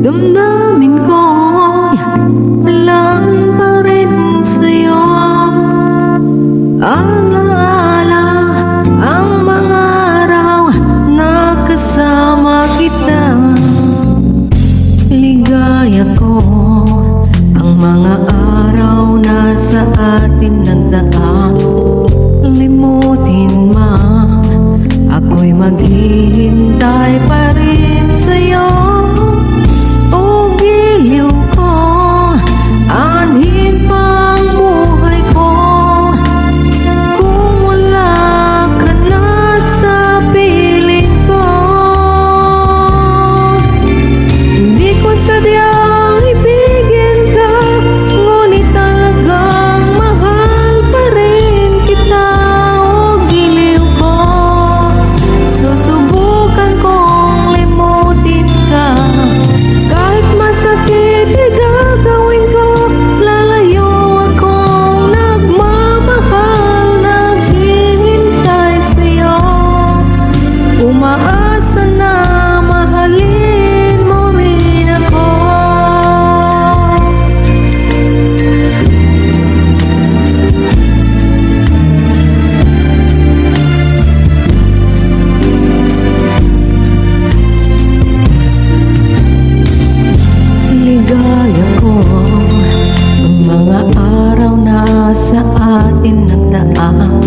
Damdamin ko'y alam pa rin sa'yo. Alaala ang mga araw na kasama kita. Ligaya ko ang mga araw na sa atin nagdaan. Limutin man, ako'y maghihintay pa rin sa'yo. O giliw ko, anhin pa ang buhay ko. Kung wala ka na sa piling ko, hindi ko sadyang ibigin ka, ngunit talagang mahal pa rin kita. O giliw ko, susubukan kong limutin ka. Kahit masakit ay gagawin ko. Lalayo akong nagmamahal, naghihintay sa'yo. Umaasa na mahalin mo rin ako. Ligaya ko ang mga araw na sa atin nagdaan.